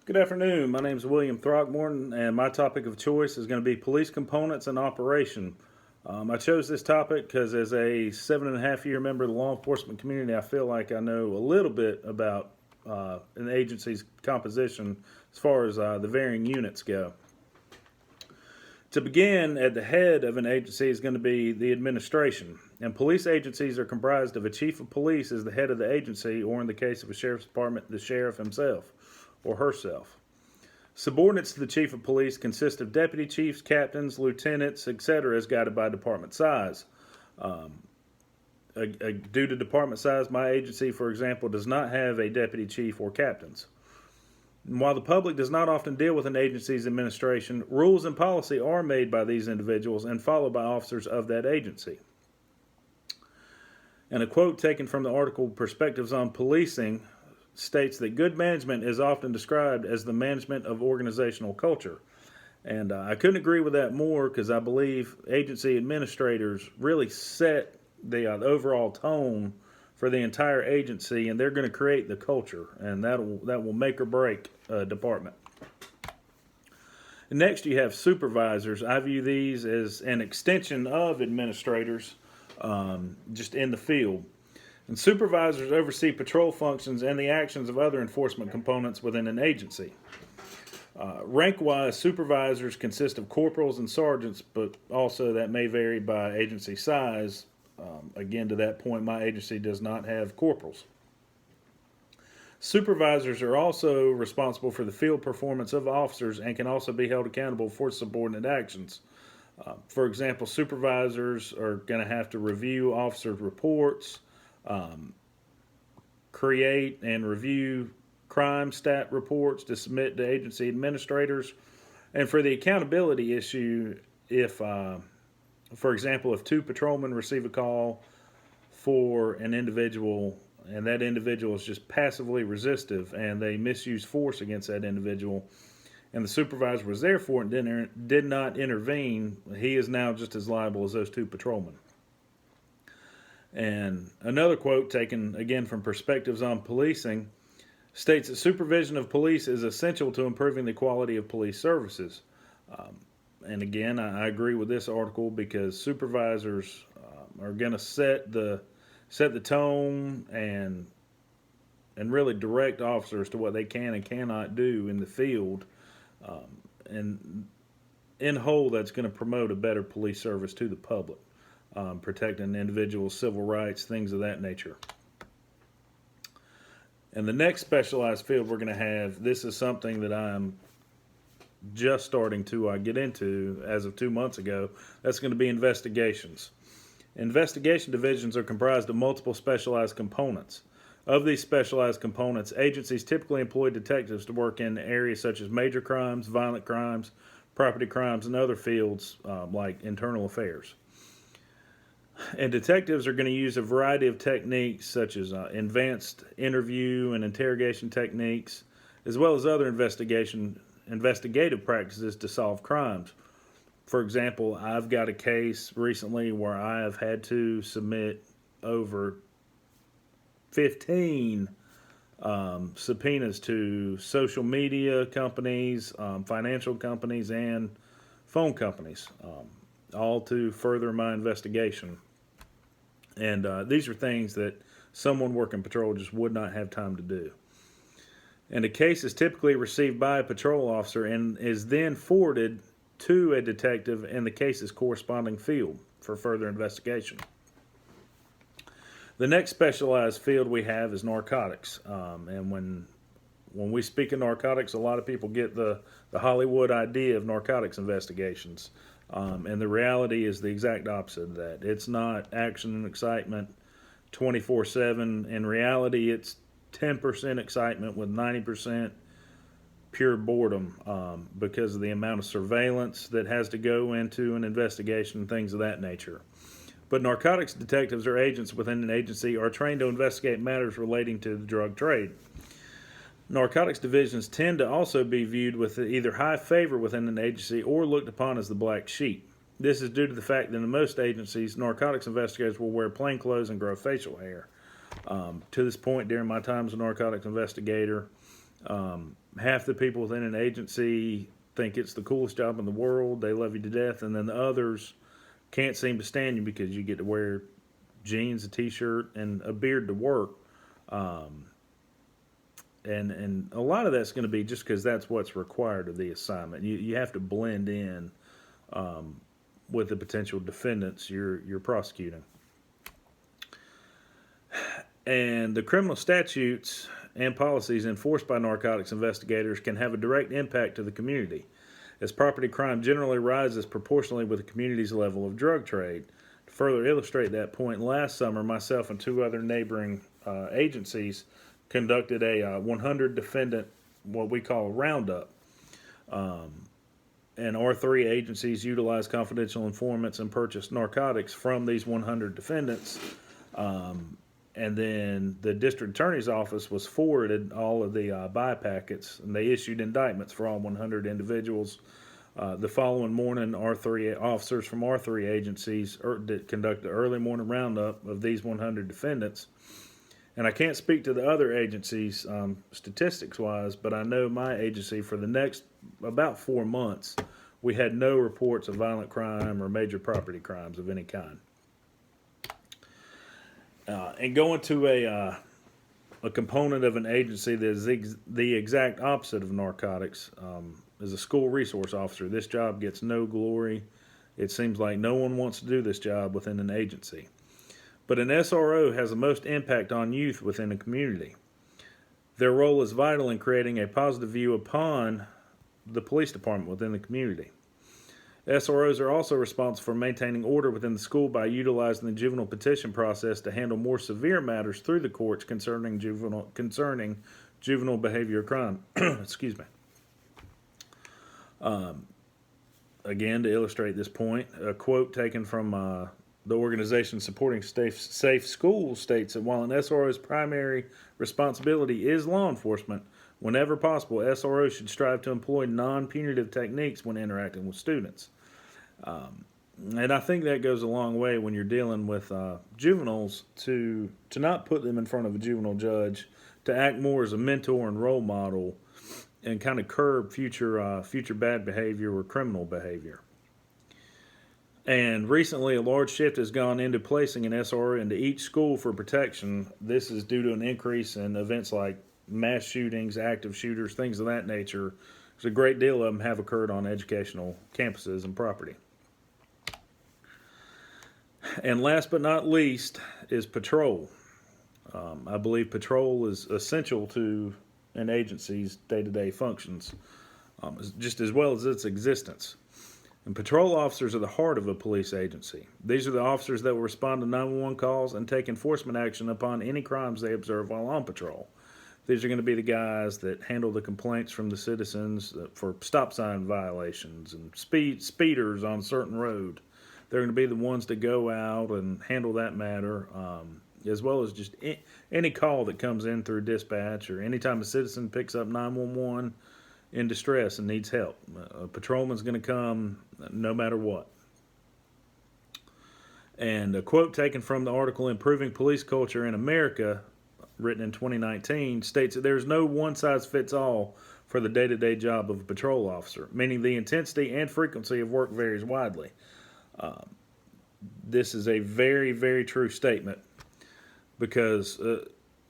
Good afternoon. My name is William Throckmorton, and my topic of choice is going to be police components and operation. I chose this topic because, as a 7.5 year member of the law enforcement community, I feel like I know a little bit about an agency's composition as far as the varying units go. To begin, at the head of an agency is going to be the administration, and police agencies are comprised of a chief of police as the head of the agency, or in the case of a sheriff's department, the sheriff himself or herself. Subordinates to the chief of police consist of deputy chiefs, captains, lieutenants, etc., as guided by department size. Due to department size, my agency, for example, does not have a deputy chief or captains. And while the public does not often deal with an agency's administration, rules and policy are made by these individuals and followed by officers of that agency. And a quote taken from the article Perspectives on Policing states that good management is often described as the management of organizational culture. And I couldn't agree with that more, because I believe agency administrators really set the overall tone for the entire agency, and they're going to create the culture, and that will make or break a department. And next, you have supervisors. I view these as an extension of administrators, just in the field. And supervisors oversee patrol functions and the actions of other enforcement components within an agency. Rank-wise, supervisors consist of corporals and sergeants, but also that may vary by agency size. Again, to that point, my agency does not have corporals. Supervisors are also responsible for the field performance of officers and can also be held accountable for subordinate actions. For example, supervisors are going to have to review officers' reports, create and review crime stat reports to submit to agency administrators. And for the accountability issue, if, for example, if two patrolmen receive a call for an individual and that individual is just passively resistive and they misuse force against that individual, and the supervisor was there for it and did not intervene, he is now just as liable as those two patrolmen. And another quote taken again from Perspectives on Policing states that supervision of police is essential to improving the quality of police services. And again, I agree with this article, because supervisors are going to set the tone and really direct officers to what they can and cannot do in the field. And in whole, that's going to promote a better police service to the public. Protecting individuals' civil rights, things of that nature. And the next specialized field we're going to have, this is something that I'm just starting to get into as of 2 months ago. That's going to be investigations. Investigation divisions are comprised of multiple specialized components. Of these specialized components, agencies typically employ detectives to work in areas such as major crimes, violent crimes, property crimes, and other fields like internal affairs. And detectives are going to use a variety of techniques such as advanced interview and interrogation techniques, as well as other investigative practices to solve crimes. For example, I've got a case recently where I have had to submit over 15 subpoenas to social media companies, financial companies, and phone companies, all to further my investigation. And these are things that someone working patrol just would not have time to do. And a case is typically received by a patrol officer and is then forwarded to a detective in the case's corresponding field for further investigation. The next specialized field we have is narcotics. And when we speak of narcotics, a lot of people get the Hollywood idea of narcotics investigations. And the reality is the exact opposite of that. It's not action and excitement 24/7. In reality, it's 10% excitement with 90% pure boredom, because of the amount of surveillance that has to go into an investigation and things of that nature. But narcotics detectives or agents within an agency are trained to investigate matters relating to the drug trade. Narcotics divisions tend to also be viewed with either high favor within an agency or looked upon as the black sheep. This is due to the fact that in most agencies, narcotics investigators will wear plain clothes and grow facial hair. To this point, during my time as a narcotics investigator, Half the people within an agency think it's the coolest job in the world. They love you to death, and then the others can't seem to stand you because you get to wear jeans, a t-shirt, and a beard to work. Um, and a lot of that's going to be just because that's what's required of the assignment. You have to blend in with the potential defendants you're prosecuting. And the criminal statutes and policies enforced by narcotics investigators can have a direct impact to the community, as property crime generally rises proportionally with the community's level of drug trade. To further illustrate that point, last summer, myself and two other neighboring agencies conducted a 100 defendant, what we call a roundup. And our three agencies utilized confidential informants and purchased narcotics from these 100 defendants. And then the district attorney's office was forwarded all of the buy packets, and they issued indictments for all 100 individuals. The following morning, our three officers from our three agencies did conduct the early morning roundup of these 100 defendants. And I can't speak to the other agencies statistics-wise, but I know my agency for the next about 4 months, we had no reports of violent crime or major property crimes of any kind. And going to a component of an agency that is the exact opposite of narcotics is a school resource officer. This job gets no glory. It seems like no one wants to do this job within an agency. But an SRO has the most impact on youth within a community. Their role is vital in creating a positive view upon the police department within the community. SROs are also responsible for maintaining order within the school by utilizing the juvenile petition process to handle more severe matters through the courts concerning juvenile behavior crime. Excuse me. Again, to illustrate this point, a quote taken from the organization supporting safe schools states that while an SRO's primary responsibility is law enforcement, whenever possible, SROs should strive to employ non-punitive techniques when interacting with students. And I think that goes a long way when you're dealing with juveniles to not put them in front of a juvenile judge, to act more as a mentor and role model, and kind of curb future bad behavior or criminal behavior. And recently, a large shift has gone into placing an SRO into each school for protection. This is due to an increase in events like mass shootings, active shooters, things of that nature. There's a great deal of them have occurred on educational campuses and property. And last but not least is patrol. I believe patrol is essential to an agency's day-to-day functions, just as well as its existence. And patrol officers are the heart of a police agency. These are the officers that will respond to 911 calls and take enforcement action upon any crimes they observe while on patrol. These are going to be the guys that handle the complaints from the citizens for stop sign violations and speeders on a certain road. They're going to be the ones that go out and handle that matter, as well as just any call that comes in through dispatch, or anytime a citizen picks up 911 in distress and needs help. A patrolman's going to come no matter what. And a quote taken from the article Improving Police Culture in America, written in 2019, states that there's no one-size-fits-all for the day-to-day job of a patrol officer, meaning the intensity and frequency of work varies widely. This is a very, very true statement, because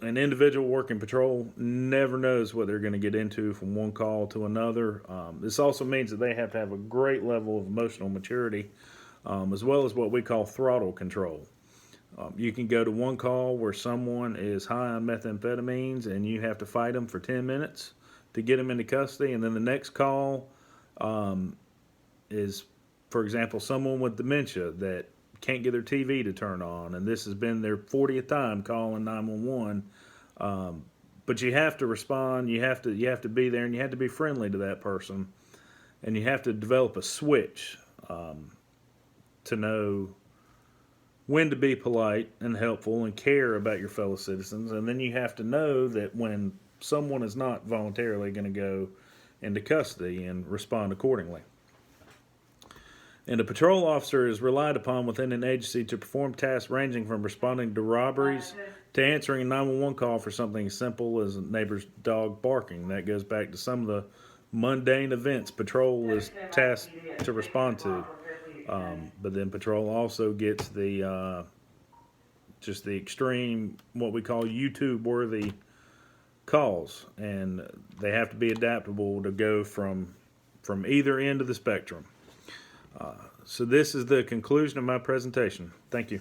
an individual working patrol never knows what they're going to get into from one call to another. This also means that they have to have a great level of emotional maturity, as well as what we call throttle control. You can go to one call where someone is high on methamphetamines and you have to fight them for 10 minutes to get them into custody, and then the next call is, for example, someone with dementia that can't get their TV to turn on, and this has been their 40th time calling 911. But you have to respond. You have to be there, and you have to be friendly to that person, and you have to develop a switch to know when to be polite and helpful and care about your fellow citizens, and then you have to know that when someone is not voluntarily going to go into custody and respond accordingly. And a patrol officer is relied upon within an agency to perform tasks ranging from responding to robberies to answering a 911 call for something as simple as a neighbor's dog barking. That goes back to some of the mundane events patrol is tasked to respond to. But then patrol also gets the just the extreme, what we call YouTube worthy calls, and they have to be adaptable to go from either end of the spectrum. So this is the conclusion of my presentation. Thank you.